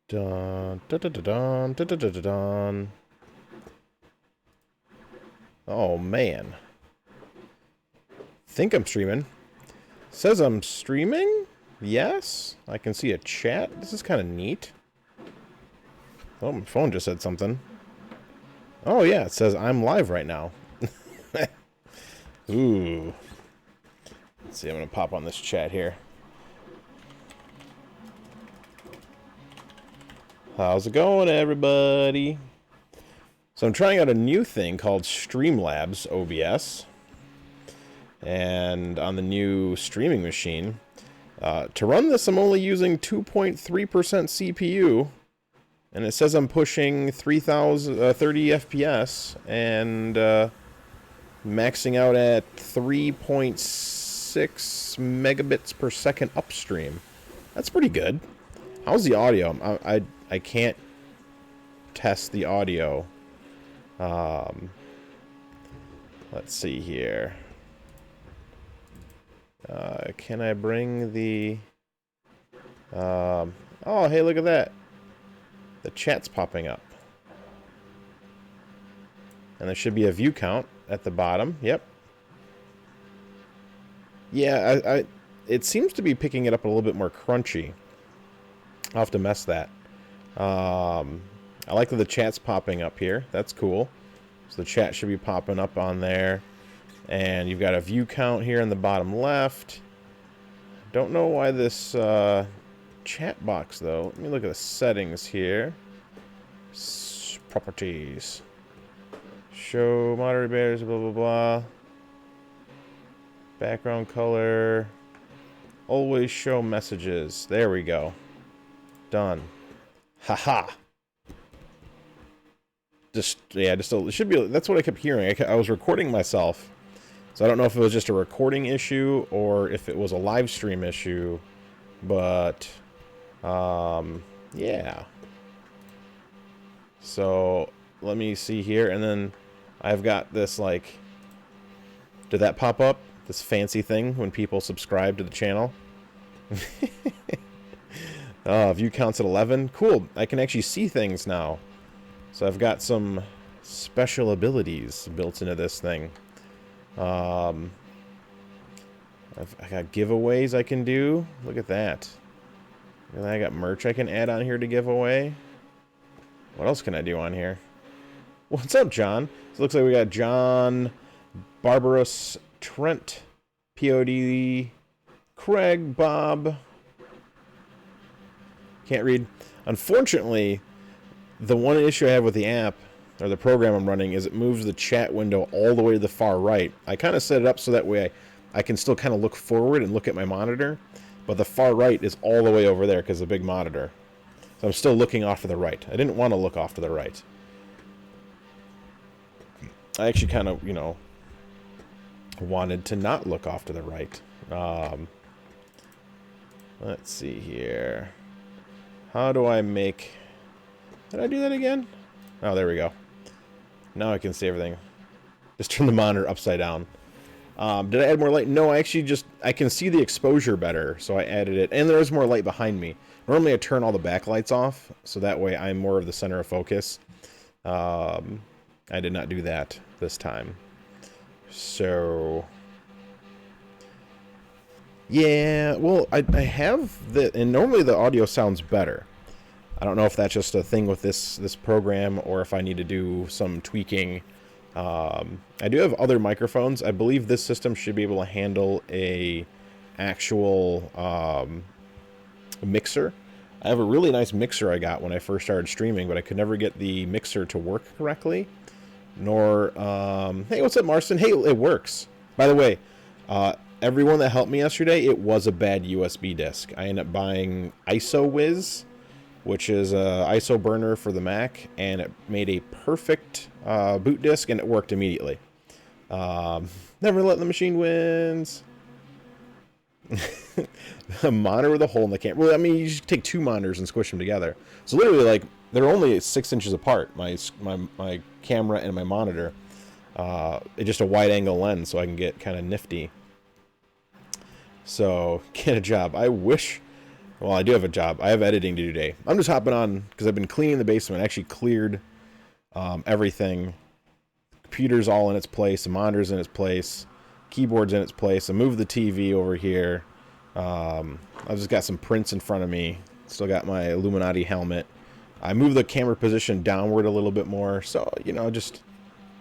Dun, dun, dun, dun, dun, dun, dun, dun, dun, dun. Oh, man. Think I'm streaming. Says I'm streaming? Yes. I can see a chat. This is kind of neat. Oh, my phone just said something. Oh, yeah. It says I'm live right now. Ooh. Let's see. I'm going to pop on this chat here. How's it going, everybody? So I'm trying out a new thing called Streamlabs OBS. And on the new streaming machine, to run this, I'm only using 2.3% CPU. And it says I'm pushing 30 FPS and maxing out at 3.6 megabits per second upstream. That's pretty good. How's the audio? I can't test the audio. Let's see here. Can I bring the... oh, hey, look at that. The chat's popping up. And there should be a view count at the bottom. Yep. Yeah, it seems to be picking it up a little bit more crunchy. I'll have to mess that. I like that the chat's popping up here. That's cool. So the chat should be popping up on there. And you've got a view count here in the bottom left. Don't know why this chat box, though. Let me look at the settings here. Properties. Show moderate bears, blah, blah, blah. Background color. Always show messages. There we go. Done. Haha. It should be, that's what I kept hearing. I was recording myself. So I don't know if it was just a recording issue or if it was a live stream issue, but yeah. So let me see here, and then I've got this, like, did that pop up? This fancy thing when people subscribe to the channel? View counts at 11. Cool. I can actually see things now. So I've got some special abilities built into this thing. I got giveaways I can do. Look at that. And then I got merch I can add on here to give away. What else can I do on here? What's up, John? So it looks like we got John, Barbaros, Trent, POD, Craig, Bob. Can't read. Unfortunately, the one issue I have with the app, or the program I'm running, is it moves the chat window all the way to the far right. I kind of set it up so that way I can still kind of look forward and look at my monitor, but the far right is all the way over there because of the big monitor. So I'm still looking off to the right. I didn't want to look off to the right. I actually kind of, wanted to not look off to the right. Let's see here. How do I make... Did I do that again? Oh, there we go. Now I can see everything. Just turn the monitor upside down. Did I add more light? No, I actually I can see the exposure better, so I added it. And there is more light behind me. Normally I turn all the backlights off, so that way I'm more of the center of focus. I did not do that this time. So... yeah, well, I have the... and normally the audio sounds better. I don't know if that's just a thing with this program or if I need to do some tweaking. I do have other microphones. I believe this system should be able to handle a actual mixer. I have a really nice mixer I got when I first started streaming, but I could never get the mixer to work correctly. Nor, hey, what's up, Marston? Hey, it works. By the way, everyone that helped me yesterday, it was a bad USB disk. I ended up buying ISOWiz, which is a ISO burner for the Mac, and it made a perfect boot disk, and it worked immediately. Never let the machine wins. A monitor with a hole in the camera. Well, I mean, you just take two monitors and squish them together. So literally, like, they're only 6 inches apart. My camera and my monitor. It's just a wide-angle lens, so I can get kind of nifty. So, get a job. I wish Well, I do have a job. I have editing to do today. I'm just hopping on because I've been cleaning the basement. I actually cleared everything. Computer's all in its place. The monitor's in its place. Keyboard's in its place. I moved the TV over here. I've just got some prints in front of me. Still got my Illuminati helmet. I moved the camera position downward a little bit more. So, you know, just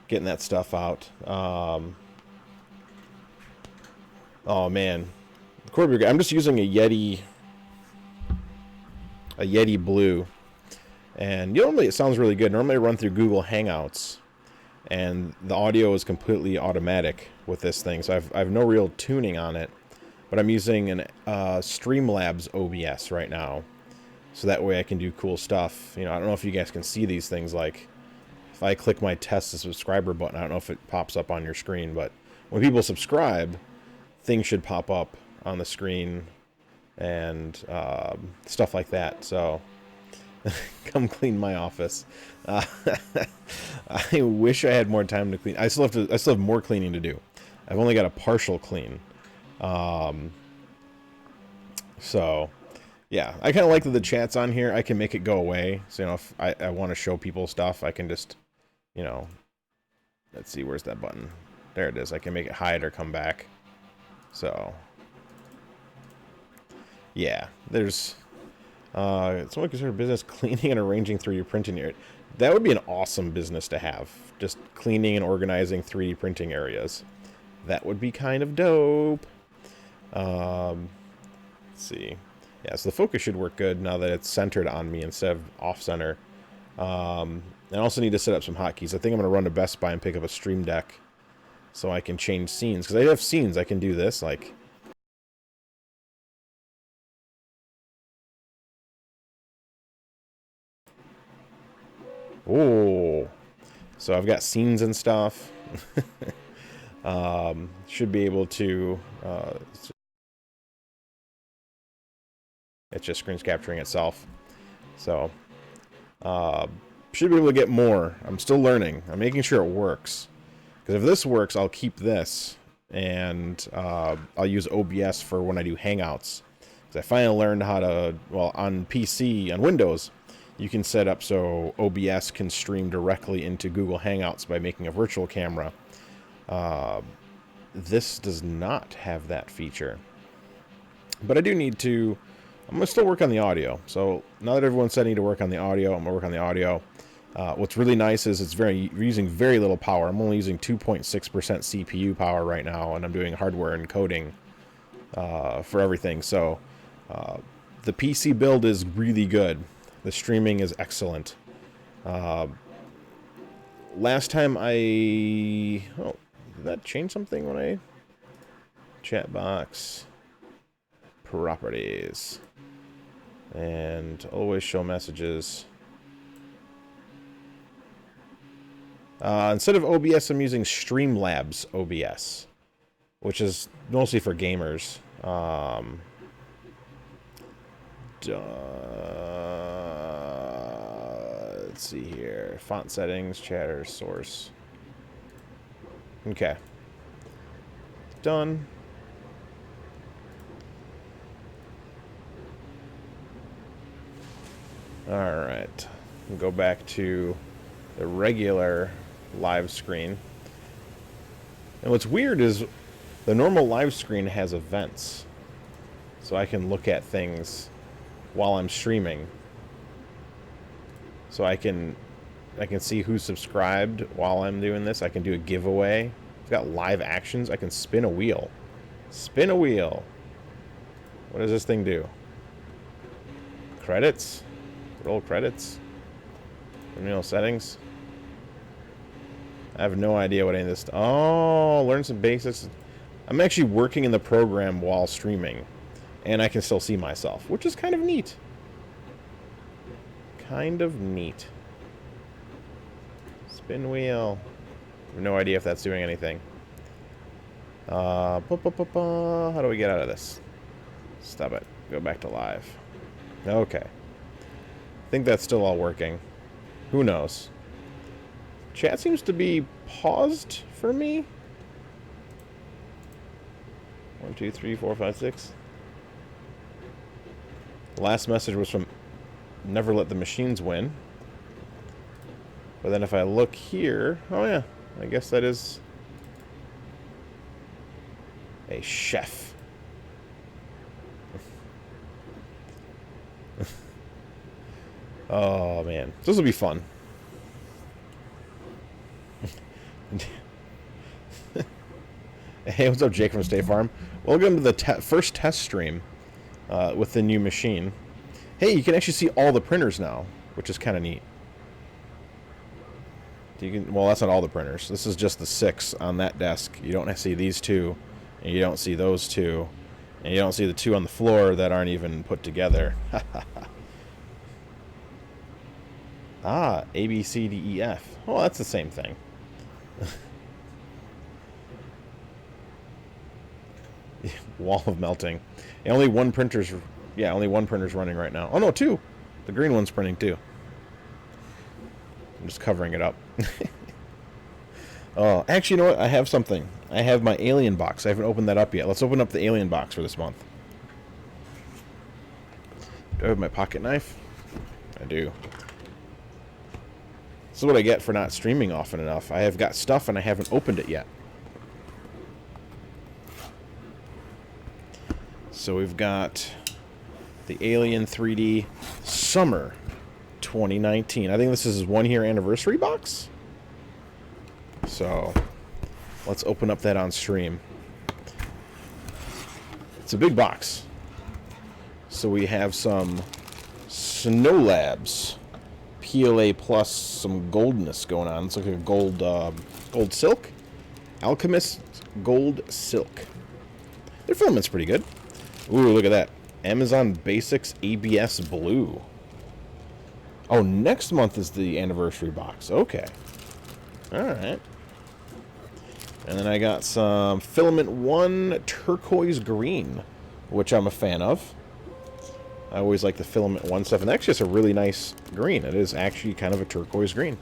getting that stuff out. Oh, man. I'm just using a Yeti Blue. And normally it sounds really good. Normally I run through Google Hangouts. And the audio is completely automatic with this thing. So I have no real tuning on it. But I'm using an Streamlabs OBS right now. So that way I can do cool stuff. You know, I don't know if you guys can see these things. Like, if I click my test the subscriber button, I don't know if it pops up on your screen. But when people subscribe, things should pop up on the screen. And stuff like that. So, come clean my office. I wish I had more time to clean. I still have more cleaning to do. I've only got a partial clean. So, yeah, I kind of like that the chat's on here. I can make it go away. So, you know, if I want to show people stuff, I can just, you know, let's see, where's that button? There it is. I can make it hide or come back. So, yeah, there's, someone consider business cleaning and arranging 3D printing area. That would be an awesome business to have. Just cleaning and organizing 3D printing areas. That would be kind of dope. Let's see. Yeah, so the focus should work good now that it's centered on me instead of off-center. I also need to set up some hotkeys. I think I'm going to run to Best Buy and pick up a Stream Deck so I can change scenes. Because I have scenes I can do this, like... Oh, so I've got scenes and stuff. Should be able to. It's just screen capturing itself. So, should be able to get more. I'm still learning. I'm making sure it works. Because if this works, I'll keep this, and I'll use OBS for when I do Hangouts. Because I finally learned how to. Well, on PC, on Windows. You can set up so OBS can stream directly into Google Hangouts by making a virtual camera. This does not have that feature. But I do need to... I'm going to still work on the audio. So now that everyone said I need to work on the audio, I'm going to work on the audio. What's really nice is we're using very little power. I'm only using 2.6% CPU power right now, and I'm doing hardware encoding for everything. So the PC build is really good. The streaming is excellent. Last time I... Oh, did that change something when I... Chat box. Properties. And always show messages. Instead of OBS, I'm using Streamlabs OBS. Which is mostly for gamers. Let's see here. Font settings, chatter, source. Okay. Done. Alright. Go back to the regular live screen. And what's weird is the normal live screen has events. So I can look at things while I'm streaming. So I can see who's subscribed while I'm doing this. I can do a giveaway. It's got live actions. I can spin a wheel. Spin a wheel. What does this thing do? Credits? Roll credits? Terminal settings? I have no idea what any of this... Oh, learn some basics. I'm actually working in the program while streaming. And I can still see myself, which is kind of neat. Kind of neat. Spin wheel. I have no idea if that's doing anything. How do we get out of this? Stop it. Go back to live. Okay. I think that's still all working. Who knows? Chat seems to be paused for me. 1, 2, 3, 4, 5, 6. The last message was from Never Let the Machines Win. But then if I look here... Oh, yeah. I guess that is... a chef. Oh, man. This will be fun. Hey, what's up, Jake from State Farm? Welcome to the first test stream with the new machine. Hey, you can actually see all the printers now, which is kind of neat. Well, that's not all the printers. This is just the 6 on that desk. You don't see these 2, and you don't see those 2, and you don't see the 2 on the floor that aren't even put together. Ah, A, B, C, D, E, F. Oh, that's the same thing. Wall of melting. And only one printer's... Yeah, only one printer's running right now. Oh, no, 2. The green one's printing, too. I'm just covering it up. Oh, actually, you know what? I have something. I have my alien box. I haven't opened that up yet. Let's open up the alien box for this month. Do I have my pocket knife? I do. This is what I get for not streaming often enough. I have got stuff and I haven't opened it yet. So we've got the Alien 3D Summer 2019. I think this is his 1-year anniversary box. So let's open up that on stream. It's a big box. So we have some Snow Labs PLA plus some goldness going on. It's like a gold silk. Alchemist gold silk. Their filament's pretty good. Ooh, look at that. Amazon Basics ABS blue. Oh, next month is the anniversary box. Okay. Alright. And then I got some Filament 1 turquoise green, which I'm a fan of. I always like the Filament 1 stuff, and actually it's a really nice green. It is actually kind of a turquoise green.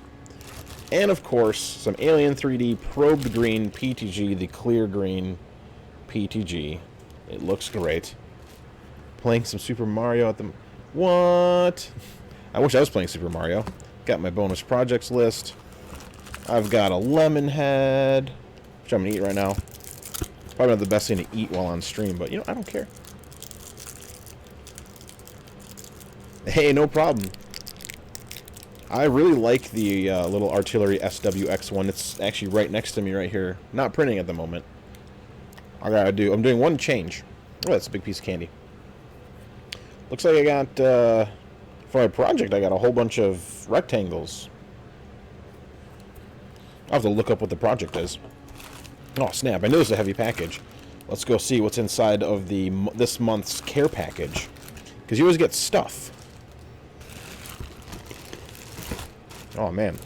And of course, some Alien 3D probed green PTG, the clear green PTG. It looks great. Playing some Super Mario at the... What? I wish I was playing Super Mario. Got my bonus projects list. I've got a lemon head, which I'm going to eat right now. Probably not the best thing to eat while on stream, but, you know, I don't care. Hey, no problem. I really like the little artillery SWX one. It's actually right next to me right here. Not printing at the moment. I'm doing one change. Oh, that's a big piece of candy. Looks like I got, for my project, I got a whole bunch of rectangles. I'll have to look up what the project is. Oh, snap. I know it's a heavy package. Let's go see what's inside of this month's care package. Because you always get stuff. Oh, man.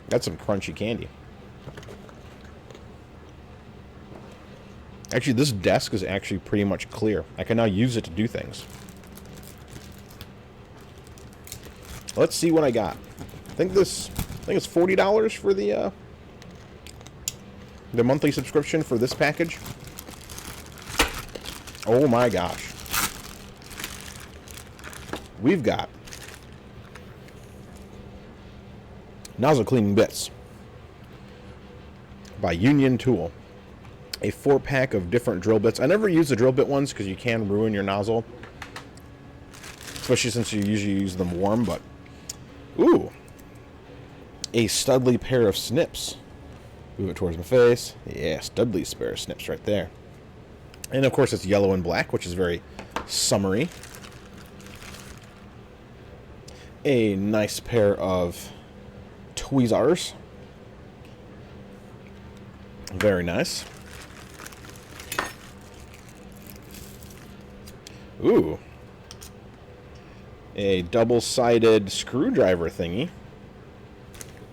That's some crunchy candy. Actually, this desk is actually pretty much clear. I can now use it to do things. Let's see what I got. I think it's $40 for the monthly subscription for this package. Oh my gosh. We've got nozzle cleaning bits by Union Tool. A 4-pack of different drill bits. I never use the drill bit ones because you can ruin your nozzle. Especially since you usually use them warm, but... Ooh. A Studley pair of snips. Move it towards my face. Yeah, Studley's pair of snips right there. And of course it's yellow and black, which is very summery. A nice pair of tweezers. Very nice. Ooh. A double-sided screwdriver thingy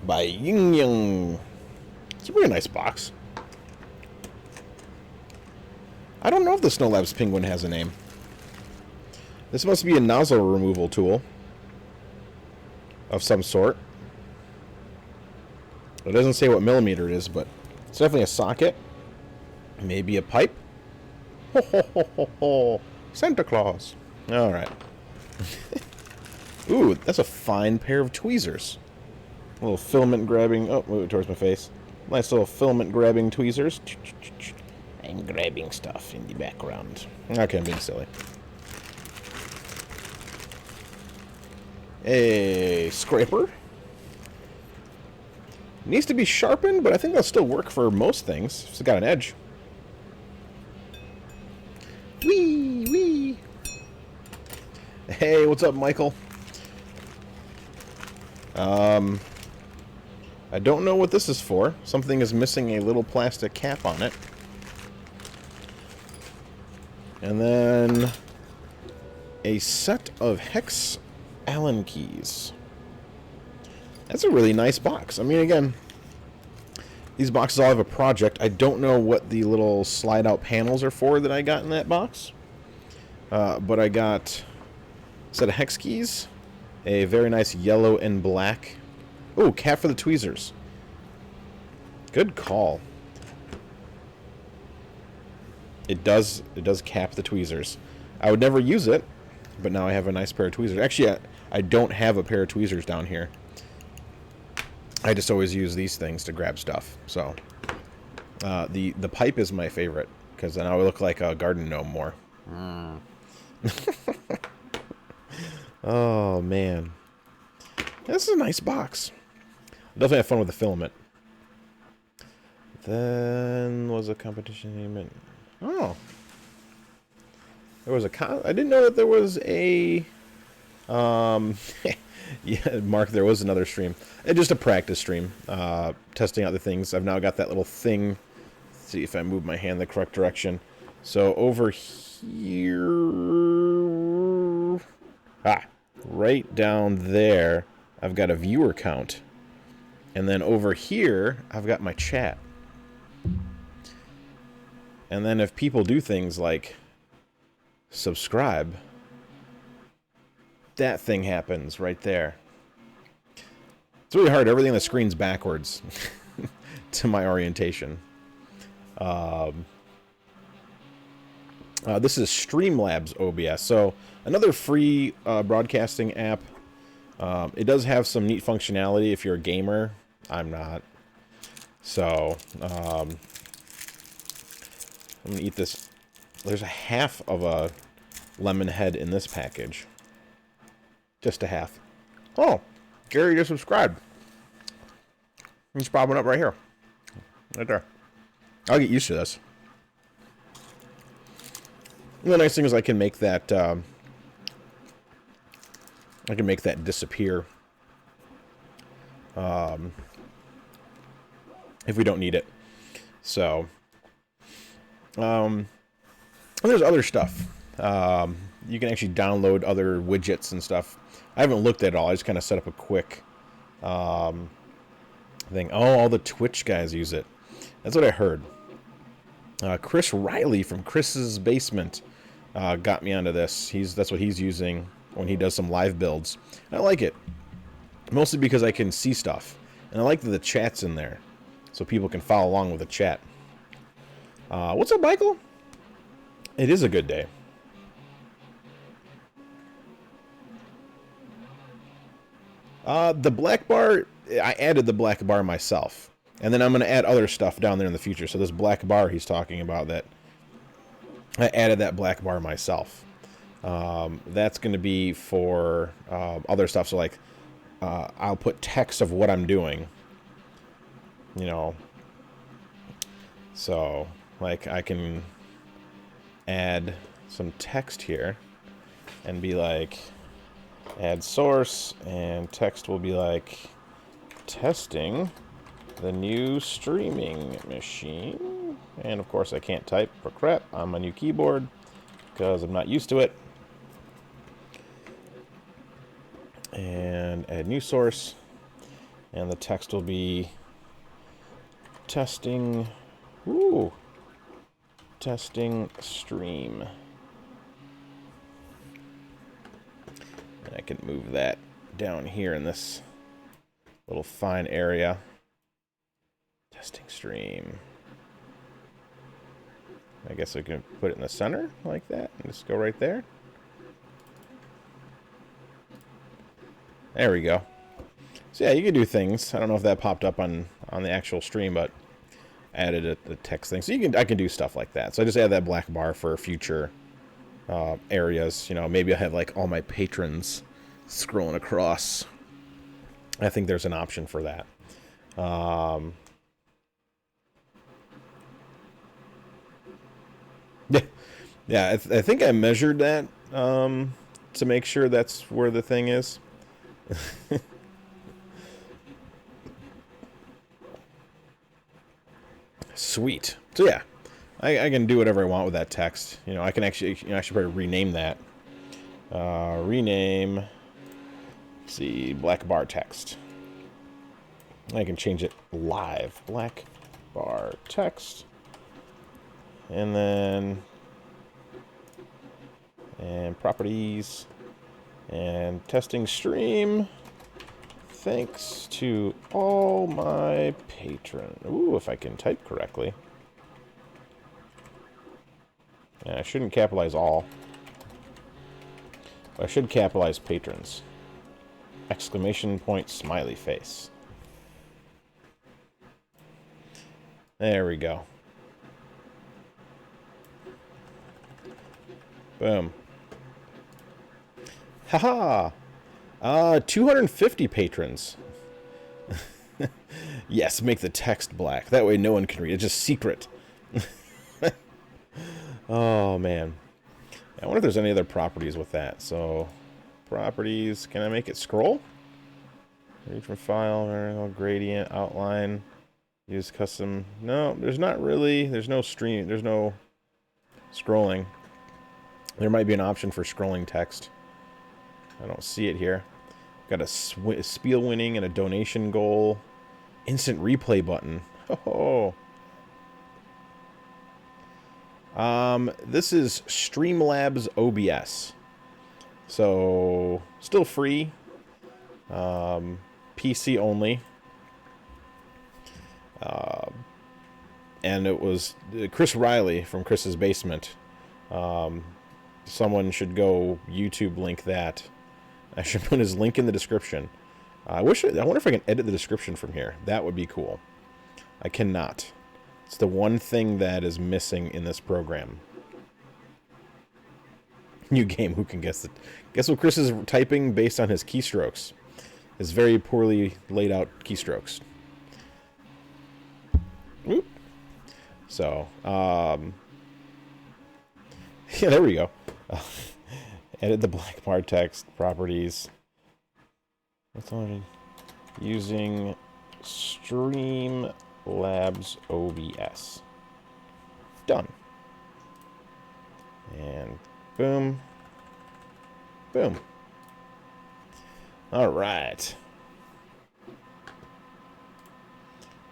by Ying Yang. It's a really nice box. I don't know if the Snow Labs Penguin has a name. This must be a nozzle removal tool of some sort. It doesn't say what millimeter it is, but it's definitely a socket. Maybe a pipe. Ho, ho, ho, ho, ho. Santa Claus. All right. Ooh, that's a fine pair of tweezers. A little filament grabbing. Oh, move it towards my face. Nice little filament grabbing tweezers. And grabbing stuff in the background. Okay, I'm being silly. A scraper. Needs to be sharpened, but I think that'll still work for most things. It's got an edge. Wee, wee. Hey, what's up, Michael? I don't know what this is for. Something is missing a little plastic cap on it. And then a set of hex Allen keys. That's a really nice box. I mean, again, these boxes all have a project. I don't know what the little slide-out panels are for that I got in that box. But I got a set of hex keys, a very nice yellow and black. Oh, cap for the tweezers. Good call. It does cap the tweezers. I would never use it, but now I have a nice pair of tweezers. Actually, I don't have a pair of tweezers down here. I just always use these things to grab stuff. So the pipe is my favorite because then I would look like a garden gnome more. Oh man, this is a nice box. Definitely have fun with the filament. Then was a competition. Oh, there was a I didn't know that there was a yeah, Mark, there was another stream. Just a practice stream. Testing out the things. I've now got that little thing. Let's see if I move my hand the correct direction. So over here... right down there, I've got a viewer count. And then over here, I've got my chat. And then if people do things like subscribe... that thing happens right there. It's really hard. Everything on the screen's backwards to my orientation. This is Streamlabs OBS. So another free broadcasting app. It does have some neat functionality if you're a gamer. I'm not. So I'm going to eat this. There's a half of a lemon head in this package. Just a half. Oh, Gary just subscribed. He's popping up right here. Right there. I'll get used to this. And the nice thing is I can make that disappear. If we don't need it. So and there's other stuff. You can actually download other widgets and stuff. I haven't looked at it all. I just kind of set up a quick thing. Oh, all the Twitch guys use it. That's what I heard. Chris Riley from Chris's Basement got me onto this. That's what he's using when he does some live builds. And I like it. Mostly because I can see stuff. And I like that the chat's in there. So people can follow along with the chat. What's up, Michael? It is a good day. The black bar, I added the black bar myself. And then I'm going to add other stuff down there in the future. So this black bar he's talking about, that I added that black bar myself. That's going to be for other stuff. So like, I'll put text of what I'm doing. You know. So, like, I can add some text here and be like, add source, and text will be like, testing the new streaming machine. And of course I can't type for crap on my new keyboard because I'm not used to it. And add new source, and the text will be testing, testing stream. And I can move that down here in this little fine area. Testing stream. I guess we can put it in the center like that and just go right there. There we go. So yeah, you can do things. I don't know if that popped up on the actual stream, but added a text thing. So I can do stuff like that. So I just add that black bar for future areas. You know, maybe I have like all my patrons scrolling across. I think there's an option for that. Yeah, I think I measured that to make sure that's where the thing is. Sweet. So yeah, I can do whatever I want with that text. You know, I can actually, I should probably rename that. Rename. Let's see, black bar text. I can change it live. Black bar text. And then, and properties, and testing stream. Thanks to all my patrons. Ooh, if I can type correctly. And I shouldn't capitalize all. But I should capitalize patrons. Exclamation point, smiley face. There we go. Boom. Haha! 250 patrons. Yes, make the text black. That way no one can read it. It's just secret. Oh, man. I wonder if there's any other properties with that. So, properties. Can I make it scroll? Read from file, vertical, gradient, outline. Use custom. No, there's not really. There's no stream. There's no scrolling. There might be an option for scrolling text. I don't see it here. Got a spiel winning and a donation goal. Instant replay button. Oh. This is Streamlabs OBS. So, still free. PC only. And it was Chris Riley from Chris's Basement. Someone should go YouTube link that. I should put his link in the description. I wonder if I can edit the description from here. That would be cool. I cannot. It's the one thing that is missing in this program. New game, who can guess it? Guess what Chris is typing based on his keystrokes. His very poorly laid out keystrokes. Whoop. So, yeah, there we go. Edit the black bar text properties. What's on using Streamlabs OBS. Done. And boom. Boom. All right.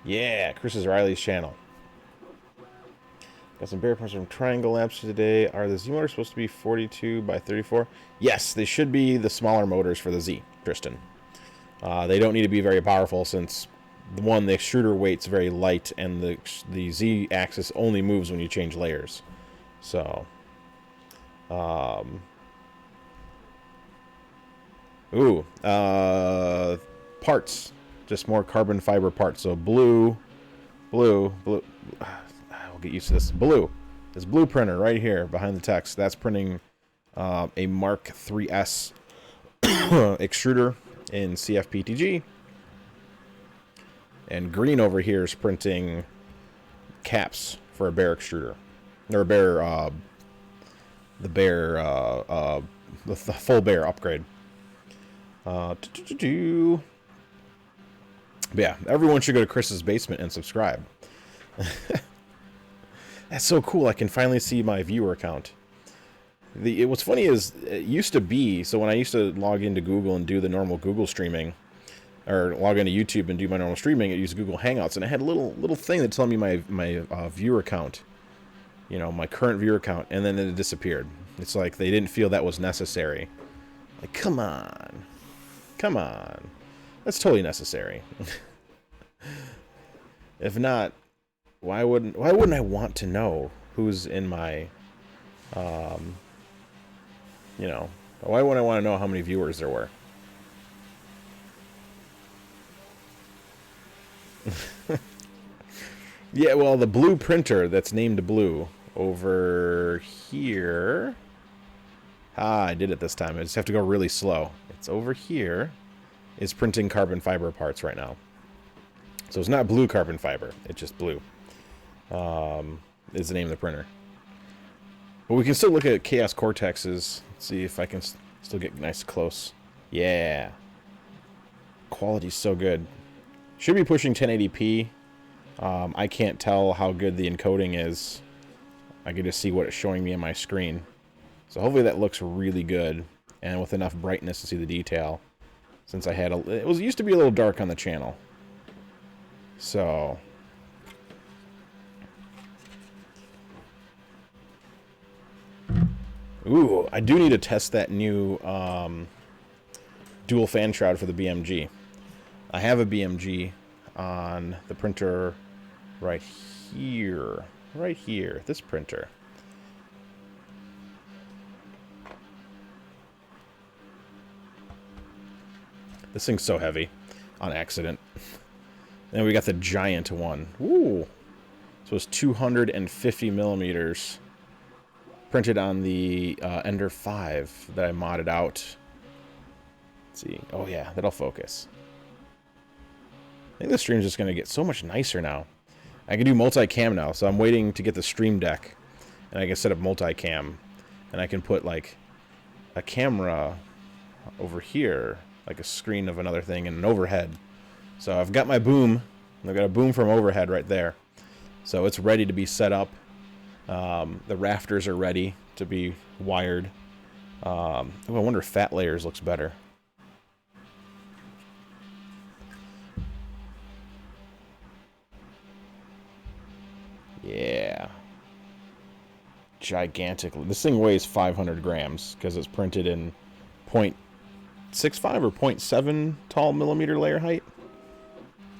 Yeah, Chris Riley's channel. Got some bear parts from Triangle Labs today. Are the Z motors supposed to be 42 by 34? Yes, they should be the smaller motors for the Z, Tristan. They don't need to be very powerful since, the extruder weight's very light, and the Z axis only moves when you change layers. So, parts. Just more carbon fiber parts. So blue. We'll get used to this. Blue. This blue printer right here behind the text. That's printing a Mark 3S extruder in CFPTG. And green over here is printing caps for a Bear extruder. Or a Bear, the full Bear upgrade. But yeah, everyone should go to Chris's Basement and subscribe. That's so cool. I can finally see my viewer count. What's funny is, it used to be, so when I used to log into Google and do the normal Google streaming, or log into YouTube and do my normal streaming, it used Google Hangouts, and I had a little thing that told me my viewer count, you know, my current viewer count, and then it disappeared. It's like they didn't feel that was necessary. Like, come on. That's totally necessary. If not, why wouldn't I want to know who's in my, you know, why would I want to know how many viewers there were? Yeah, well, the blue printer that's named Blue over here. Ah, I did it this time. I just have to go really slow. It's over here. Is printing carbon fiber parts right now. So it's not blue carbon fiber. It's just blue. Is the name of the printer. But we can still look at Chaos Cortexes. See if I can still get nice close. Yeah. Quality's so good. Should be pushing 1080p. I can't tell how good the encoding is. I can just see what it's showing me on my screen. So hopefully that looks really good. And with enough brightness to see the detail. Since I had it used to be a little dark on the channel. So... Ooh, I do need to test that new dual fan shroud for the BMG. I have a BMG on the printer right here. Right here, this printer. This thing's so heavy on accident. And we got the giant one. Ooh. So it's 250 millimeters. Printed on the Ender 5 that I modded out. Let's see. Oh yeah, that'll focus. I think the stream's just going to get so much nicer now. I can do multicam now, so I'm waiting to get the stream deck. And I can set up multicam. And I can put, like, a camera over here. Like a screen of another thing and an overhead. So I've got my boom. I've got a boom from overhead right there. So it's ready to be set up. The rafters are ready to be wired. I wonder if Fat Layers looks better. Yeah. Gigantic. This thing weighs 500 grams because it's printed in 0.65 or 0.7 tall millimeter layer height.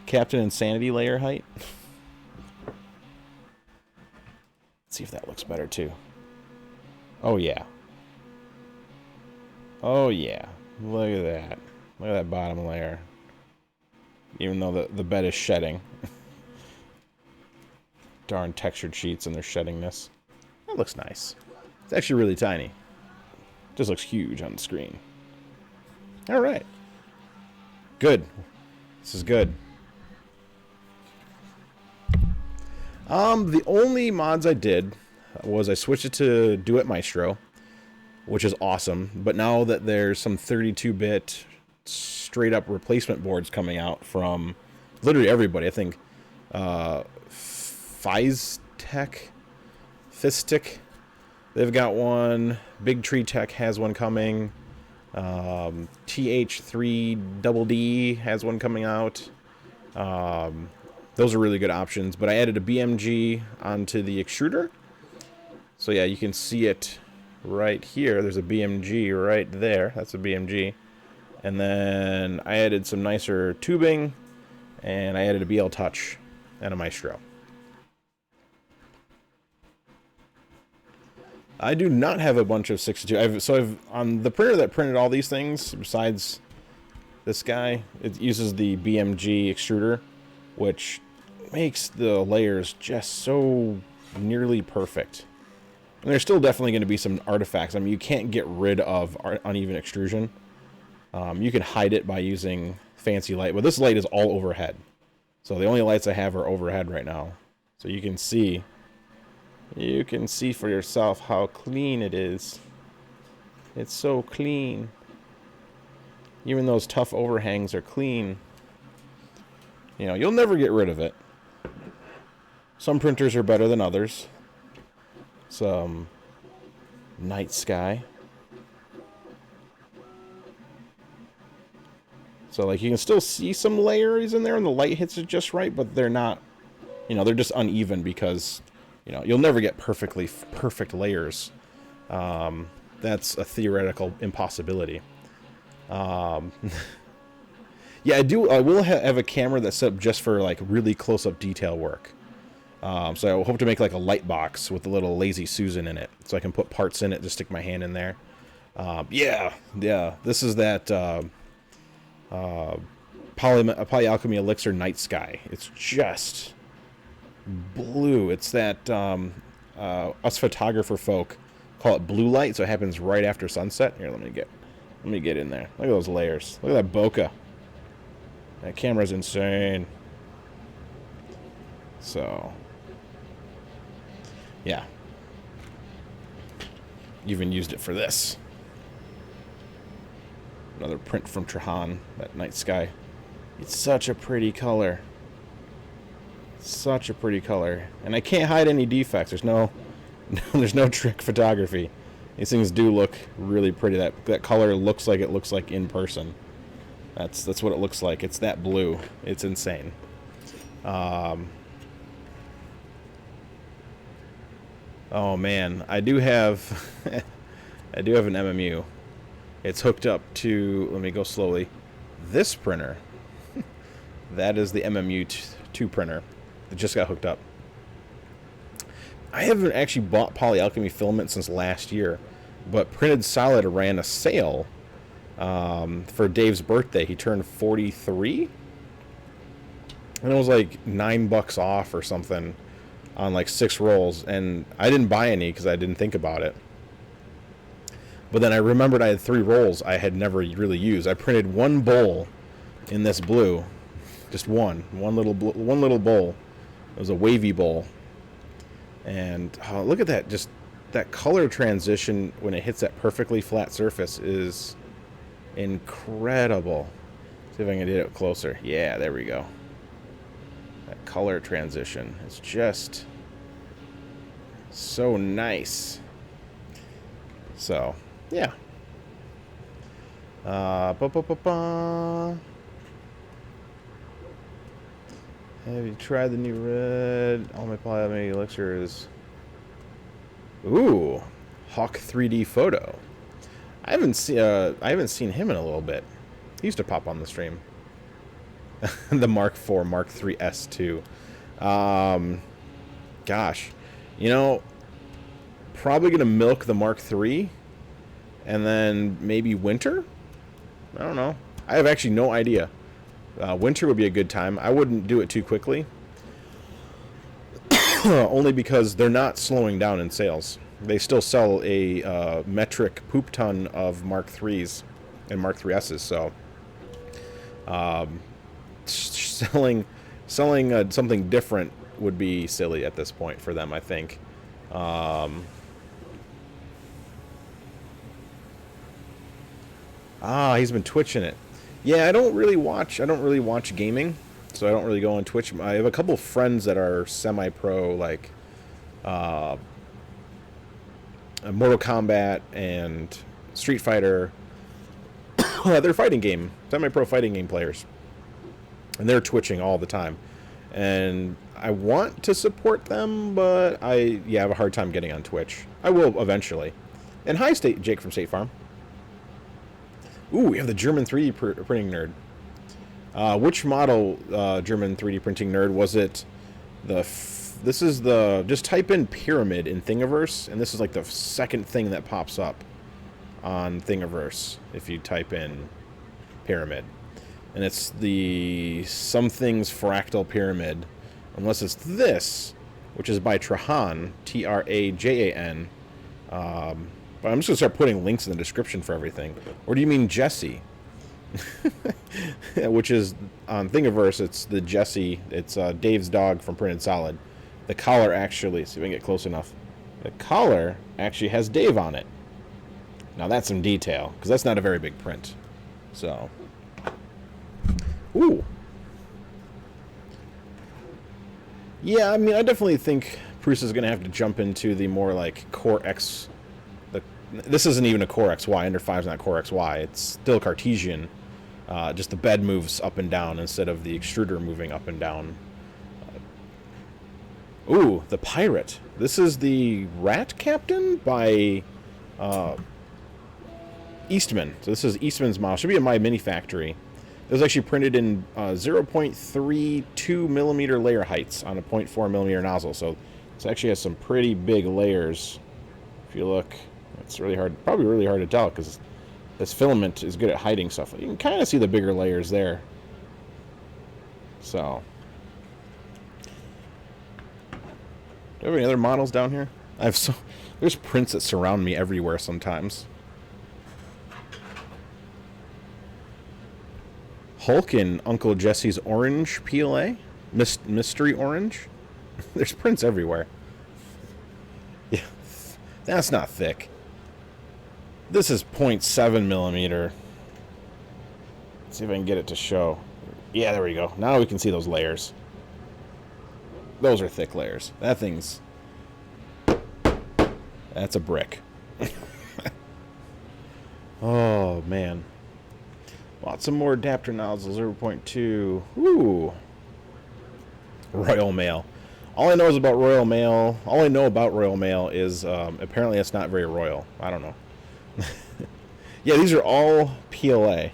Captain Insanity layer height. Let's see if that looks better too. Oh yeah. Oh yeah. Look at that. Look at that bottom layer. Even though the bed is shedding. Darn textured sheets and they're shedding this. That looks nice. It's actually really tiny. Just looks huge on the screen. Alright. Good. This is good. The only mods I did was I switched it to Do It Maestro, which is awesome. But now that there's some 32-bit straight-up replacement boards coming out from literally everybody, I think Fistic, they've got one. Big Tree Tech has one coming. TH3DD has one coming out. Those are really good options, but I added a BMG onto the extruder. So yeah, you can see it right here. There's a BMG right there. That's a BMG. And then I added some nicer tubing, and I added a BL Touch and a Maestro. I do not have a bunch of 62. I've on the printer that printed all these things, besides this guy, it uses the BMG extruder, which makes the layers just so nearly perfect. And there's still definitely going to be some artifacts. I mean, you can't get rid of uneven extrusion. You can hide it by using fancy light, but this light is all overhead. So the only lights I have are overhead right now. So you can see for yourself how clean it is. It's so clean. Even those tough overhangs are clean. You know, you'll never get rid of it. Some printers are better than others. Some night sky. So, like, you can still see some layers in there and the light hits it just right, but they're not, you know, they're just uneven because, you know, you'll never get perfect layers. That's a theoretical impossibility. Yeah, I will have a camera that's set up just for, like, really close-up detail work. So I hope to make like a light box with a little Lazy Susan in it, so I can put parts in it, just stick my hand in there. Yeah. This is that Polyalchemy Elixir Night Sky. It's just blue. It's that us photographer folk call it blue light, so it happens right after sunset. Here, let me get in there. Look at those layers. Look at that bokeh. That camera's insane. So, yeah. Even used it for this. Another print from Trahan, that night sky. It's such a pretty color. Such a pretty color. And I can't hide any defects. There's no there's no trick photography. These things do look really pretty. That color looks like it looks like in person. That's what it looks like. It's that blue. It's insane. Oh man, I do have an MMU. It's hooked up to, let me go slowly, this printer. That is the MMU2 printer that just got hooked up. I haven't actually bought Polyalchemy filament since last year, but Printed Solid ran a sale for Dave's birthday. He turned 43, and it was like $9 off or something on like 6 rolls, and I didn't buy any because I didn't think about it. But then I remembered I had 3 rolls I had never really used. I printed one bowl in this blue, just one little bowl. It was a wavy bowl, and look at that! Just that color transition when it hits that perfectly flat surface is incredible. See if I can get it closer. Yeah, there we go. That color transition is just so nice. So, yeah. Have you tried the new red? All my Polyalchemy Elixir is... Ooh, Hawk 3D Photo. I haven't seen him in a little bit. He used to pop on the stream. The Mark IV, Mark III S2. Gosh, you know, probably gonna milk the Mark III, and then maybe winter. I don't know. I have actually no idea. Winter would be a good time. I wouldn't do it too quickly, only because they're not slowing down in sales. They still sell a metric poop ton of Mark IIIs and Mark III S's. So, selling something different would be silly at this point for them, I think. He's been twitching it. Yeah, I don't really watch gaming, so I don't really go on Twitch. I have a couple of friends that are semi-pro, like Mortal Kombat and Street Fighter. They're semi-pro fighting game players, and they're twitching all the time. And I want to support them, but I have a hard time getting on Twitch. I will eventually. And hi, Jake from State Farm. Ooh, we have the German 3D printing nerd. Which model, German 3D printing nerd, was it? This is the... Just type in Pyramid in Thingiverse, and this is like the second thing that pops up on Thingiverse if you type in Pyramid. And it's the Something's Fractal Pyramid. Unless it's this, which is by Trahan, Trajan. But I'm just going to start putting links in the description for everything. Or do you mean Jesse? Which is, on Thingiverse, it's the Jesse. It's Dave's dog from Printed Solid. The collar actually, see if I can get close enough. The collar actually has Dave on it. Now that's some detail, because that's not a very big print. So. Ooh. Yeah, I mean, I definitely think Prusa is going to have to jump into the more like Core X. This isn't even a Core XY. Ender 5 is not Core XY. It's still Cartesian. Just the bed moves up and down instead of the extruder moving up and down. Ooh, the Pirate. This is the Rat Captain by Eastman. So this is Eastman's model. Should be in my mini factory. It was actually printed in 0.32 millimeter layer heights on a 0.4 millimeter nozzle. So it actually has some pretty big layers. If you look, it's really hard, probably really hard to tell because this filament is good at hiding stuff. You can kind of see the bigger layers there. So, do you have any other models down here? There's prints that surround me everywhere sometimes. Hulk in Uncle Jesse's orange PLA, mystery orange. There's prints everywhere. Yeah, that's not thick. This is 0.7 millimeter. Let's see if I can get it to show. Yeah, there we go. Now we can see those layers. Those are thick layers. That's a brick. Oh, man. Lots of more adapter nozzles, 0.2. Ooh. Royal Mail. All I know about Royal Mail is apparently it's not very royal. I don't know. Yeah, these are all PLA.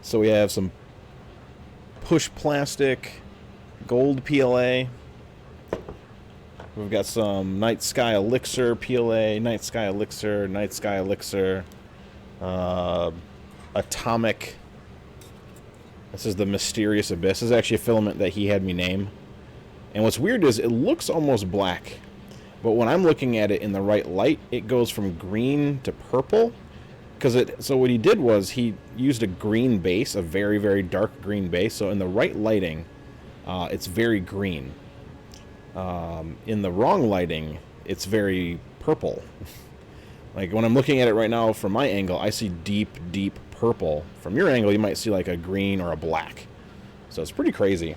So we have some push plastic, gold PLA. We've got some Night Sky Elixir PLA, Night Sky Elixir, Night Sky Elixir, Atomic. This is the Mysterious Abyss. This is actually a filament that he had me name. And what's weird is it looks almost black. But when I'm looking at it in the right light, it goes from green to purple. So what he did was he used a green base, a very, very dark green base. So in the right lighting, it's very green. In the wrong lighting, it's very purple. Like when I'm looking at it right now from my angle, I see deep, deep purple. From your angle, you might see like a green or a black. So it's pretty crazy.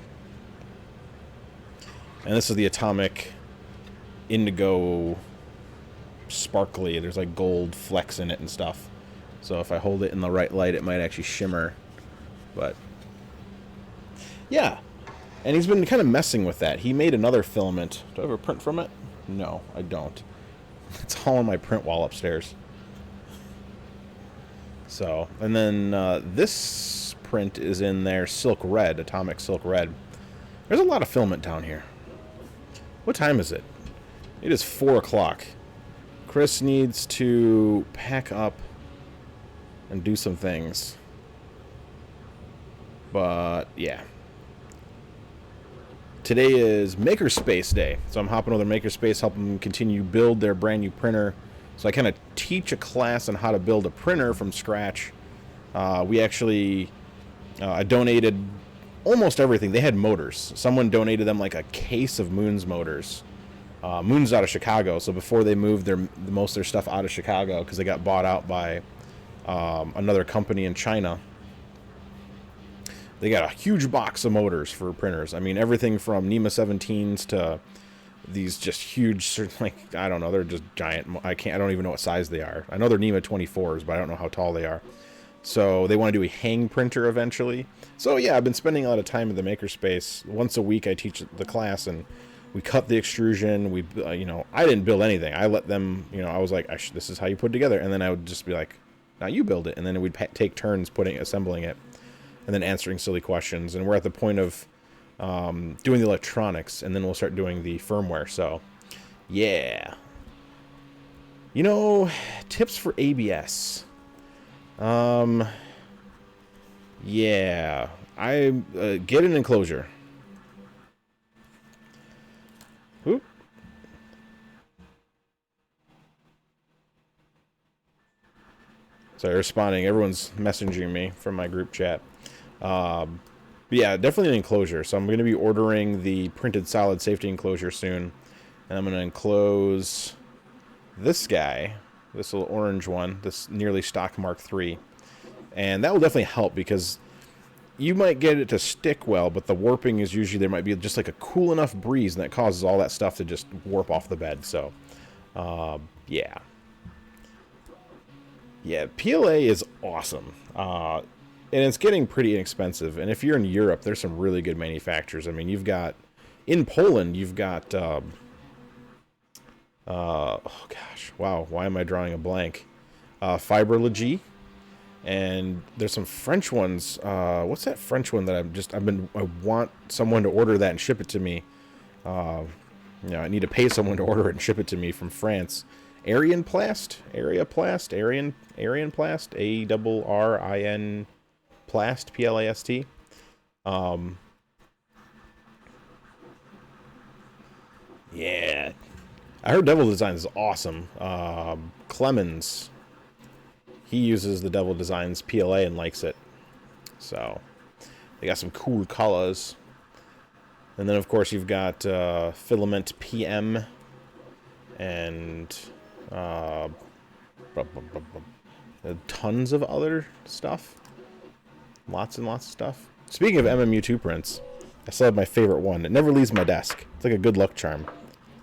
And this is the Atomic Indigo Sparkly. There's like gold flecks in it and stuff. So if I hold it in the right light, it might actually shimmer. But yeah. And he's been kind of messing with that. He made another filament. Do I have a print from it? No, I don't. It's all on my print wall upstairs. So, and then this print is in there, Silk Red, Atomic Silk Red. There's a lot of filament down here. What time is it? It is 4 o'clock. Chris needs to pack up and do some things. But, yeah. Today is Makerspace Day, so I'm hopping over to Makerspace, helping them continue build their brand new printer. So I kind of teach a class on how to build a printer from scratch. We actually, I donated almost everything. They had motors. Someone donated them like a case of Moon's motors. Moon's out of Chicago, so before they moved most of their stuff out of Chicago because they got bought out by another company in China. They got a huge box of motors for printers. I mean, everything from NEMA 17s to these just huge, like, I don't know, they're just giant. I don't even know what size they are. I know they're NEMA 24s, but I don't know how tall they are. So they want to do a hang printer eventually. So yeah, I've been spending a lot of time in the Makerspace. Once a week I teach the class, and we cut the extrusion. We, I didn't build anything. I let them, I was like, this is how you put it together. And then I would just be like, now you build it. And then we'd take turns assembling it. And then answering silly questions. And we're at the point of doing the electronics, and then we'll start doing the firmware. So, yeah. Tips for ABS. Yeah. Get an enclosure. Oop. Sorry, responding. Everyone's messaging me from my group chat. Yeah, definitely an enclosure. So I'm going to be ordering the printed solid safety enclosure soon. And I'm going to enclose this guy, this little orange one, this nearly stock Mark III. And that will definitely help because you might get it to stick well, but the warping is usually, there might be just like a cool enough breeze, and that causes all that stuff to just warp off the bed. So, yeah. Yeah, PLA is awesome. And it's getting pretty inexpensive. And if you're in Europe, there's some really good manufacturers. I mean, you've got, in Poland, you've got, oh gosh, wow, why am I drawing a blank? Fiberlogy. And there's some French ones. What's that French one that I want someone to order that and ship it to me. I need to pay someone to order it and ship it to me from France. Arrin Plast, Arrin Plast, Plast. Yeah, I heard Devil Designs is awesome. Clemens, he uses the Devil Designs PLA and likes it. So they got some cool colors. And then of course you've got Filament PM and tons of other stuff. Lots and lots of stuff. Speaking of MMU2 prints, I still have my favorite one. It never leaves my desk. It's like a good luck charm.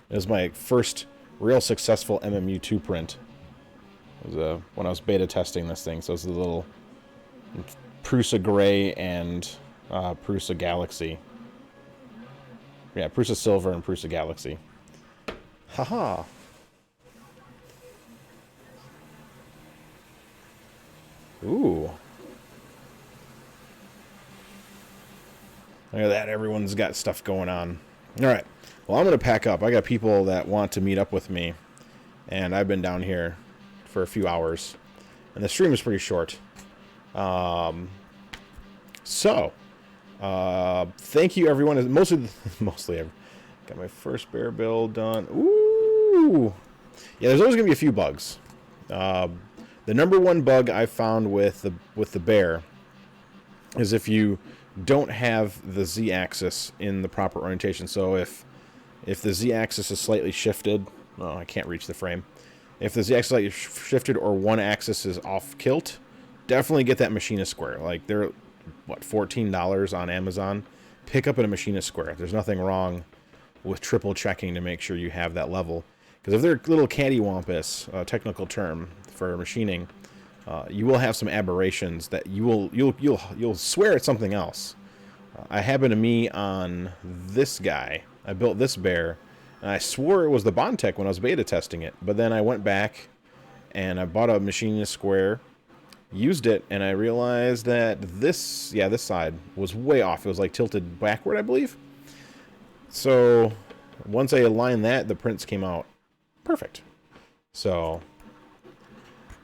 It was my first real successful MMU2 print. It was when I was beta testing this thing. So it's the little Prusa Gray and Prusa Galaxy. Yeah, Prusa Silver and Prusa Galaxy. Haha. Ooh. Look at that. Everyone's got stuff going on. All right. Well, I'm going to pack up. I got people that want to meet up with me. And I've been down here for a few hours. And the stream is pretty short. Thank you, everyone. Mostly I've got my first bear build done. Ooh. Yeah, there's always going to be a few bugs. The number one bug I found with the bear is if you don't have the Z-axis in the proper orientation. So if the Z-axis is slightly shifted, oh, I can't reach the frame. If the Z-axis is slightly shifted or one axis is off kilt, definitely get that machinist square. Like they're $14 on Amazon. Pick up a machinist square. There's nothing wrong with triple checking to make sure you have that level. Because if they're little cattywampus, a technical term for machining, you will have some aberrations that you'll swear it's something else. I happened to me on this guy. I built this bear, and I swore it was the Bondtech when I was beta testing it. But then I went back and I bought a machinist square, used it, and I realized that this side was way off. It was like tilted backward, I believe. So once I aligned that, the prints came out perfect. So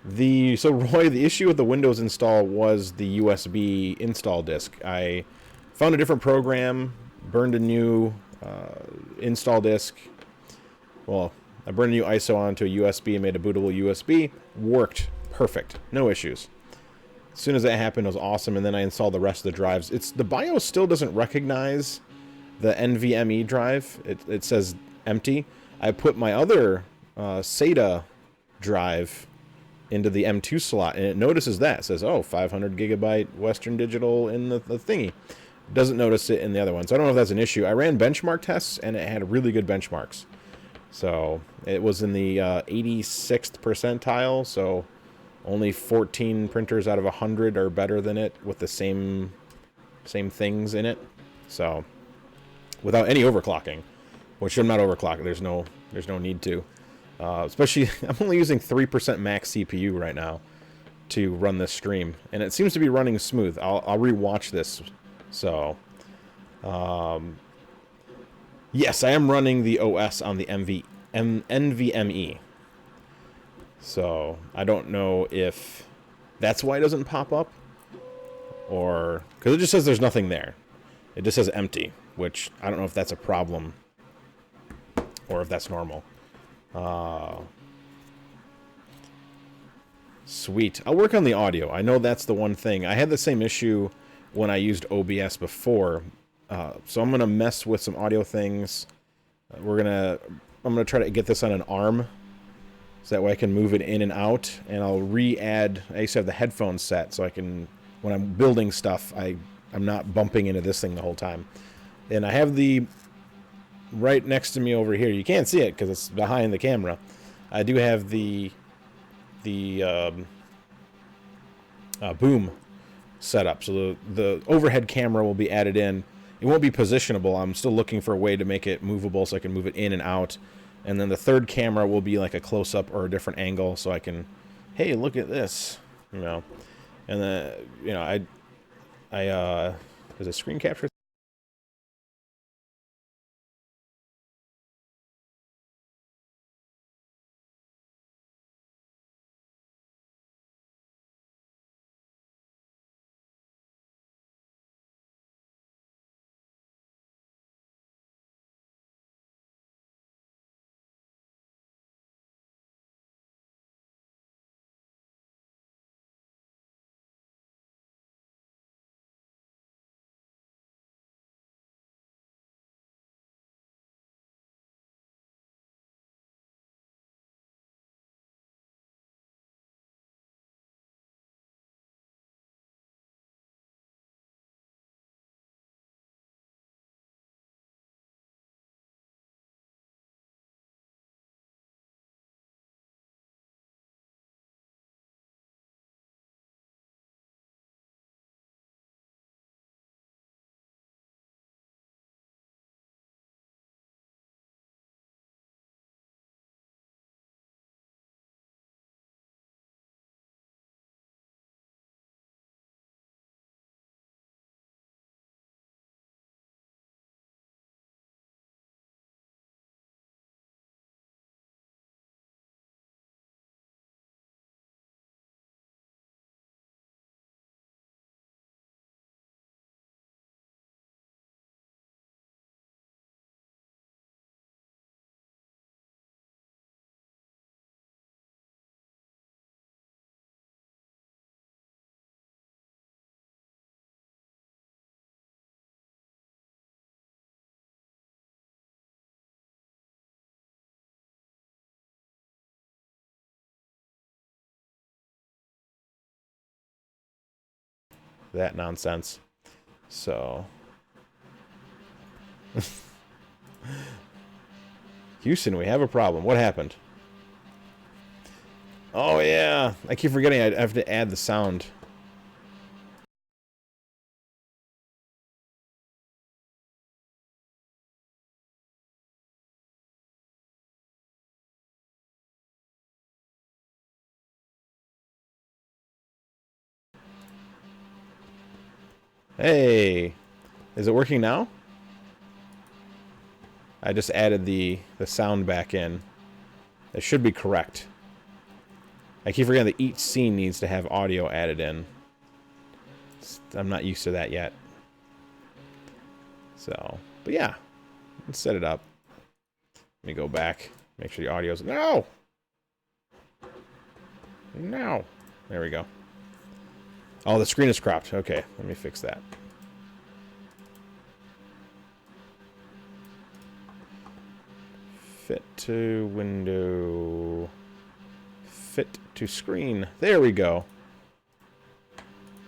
Roy, the issue with the Windows install was the USB install disk. I found a different program, burned a new install disk. Well, I burned a new ISO onto a USB and made a bootable USB. Worked perfect, no issues. As soon as that happened, it was awesome, and then I installed the rest of the drives. The BIOS still doesn't recognize the NVMe drive. It says empty. I put my other SATA drive into the M2 slot, and it notices that. It says, oh, 500 gigabyte Western Digital in the thingy. It doesn't notice it in the other one. So I don't know if that's an issue. I ran benchmark tests, and it had really good benchmarks. So it was in the 86th percentile, so only 14 printers out of 100 are better than it with the same things in it. So without any overclocking, which I'm not overclocking. There's no need to. Especially, I'm only using 3% max CPU right now to run this stream, and it seems to be running smooth. I'll rewatch this. So, yes, I am running the OS on the NVMe. So I don't know if that's why it doesn't pop up, or because it just says there's nothing there. It just says empty, which I don't know if that's a problem or if that's normal. Sweet. I'll work on the audio. I know that's the one thing. I had the same issue when I used OBS before. So I'm going to mess with some audio things. I'm going to try to get this on an arm, so that way I can move it in and out, and I'll re-add. I used to have the headphones set, so I can, when I'm building stuff, I'm not bumping into this thing the whole time. And I have the right next to me over here. You can't see it because it's behind the camera. I do have the boom set up, so the overhead camera will be added in. It won't be positionable. I'm still looking for a way to make it movable so I can move it in and out. And then the third camera will be like a close-up or a different angle, so I can, hey, look at this, you know. And then, you know, there's a screen capture. That nonsense. So, Houston, we have a problem. What happened? Oh yeah, I keep forgetting I have to add the sound. Hey, is it working now? I just added the sound back in. It should be correct. I keep forgetting that each scene needs to have audio added in. I'm not used to that yet. So, but yeah, let's set it up. Let me go back. Make sure the audio's... No! No! There we go. Oh, the screen is cropped. Okay, let me fix that. Fit to window. Fit to screen. There we go.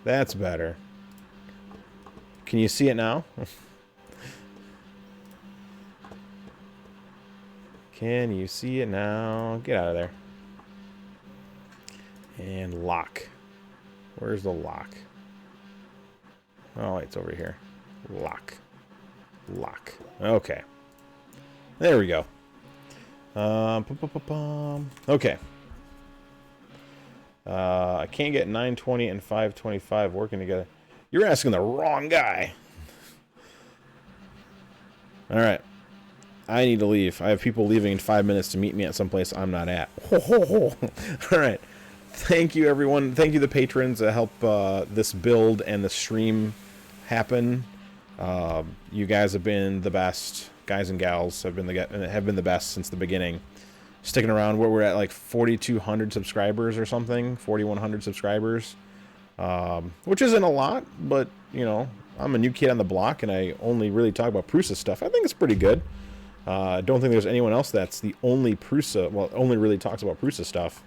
That's better. Can you see it now? Can you see it now? Get out of there. And lock. Where's the lock? Oh, it's over here. Lock. Lock. Okay. There we go. Okay. I can't get 920 and 525 working together. You're asking the wrong guy. Alright. I need to leave. I have people leaving in 5 minutes to meet me at some place I'm not at. Alright. Thank you, everyone. Thank you, the patrons, that help this build and the stream happen. You guys have been the best. Guys and gals have been the best since the beginning. Sticking around where we're at like 4,200 subscribers or something. 4,100 subscribers. Which isn't a lot, but, you know, I'm a new kid on the block and I only really talk about Prusa stuff. I think it's pretty good. I don't think there's anyone else that's the only Prusa, well, only really talks about Prusa stuff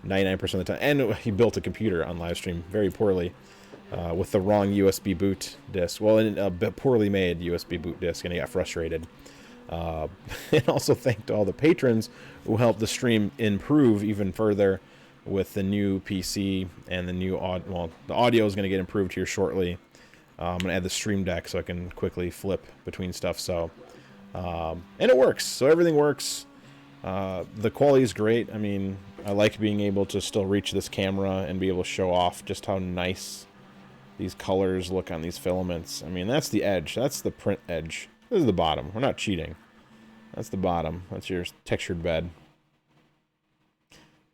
99% of the time. And he built a computer on live stream very poorly with the wrong USB boot disk. Well, a bit poorly made USB boot disk, and he got frustrated. And also thank to all the patrons who helped the stream improve even further with the new PC and the new audio. Well, the audio is going to get improved here shortly. I'm going to add the stream deck so I can quickly flip between stuff. So, and it works. So everything works. The quality is great. I mean, I like being able to still reach this camera and be able to show off just how nice these colors look on these filaments. I mean, that's the edge. That's the print edge. This is the bottom. We're not cheating. That's the bottom. That's your textured bed.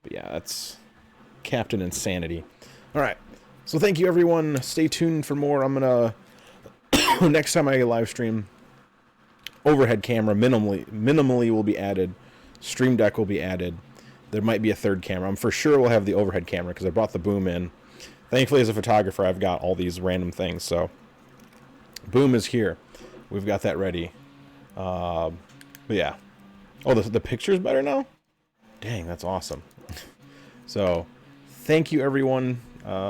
But yeah, that's Captain Insanity. All right. So thank you, everyone. Stay tuned for more. I'm going to, next time I live stream, overhead camera minimally will be added. Stream Deck will be added. There might be a third camera. I'm for sure we'll have the overhead camera because I brought the boom in. Thankfully, as a photographer, I've got all these random things. So, boom is here. We've got that ready. But yeah. Oh, the picture's better now? Dang, that's awesome. So, thank you, everyone.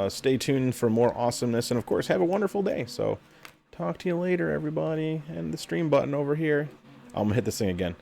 Stay tuned for more awesomeness. And, of course, have a wonderful day. So, talk to you later, everybody. And the stream button over here. I'm going to hit this thing again.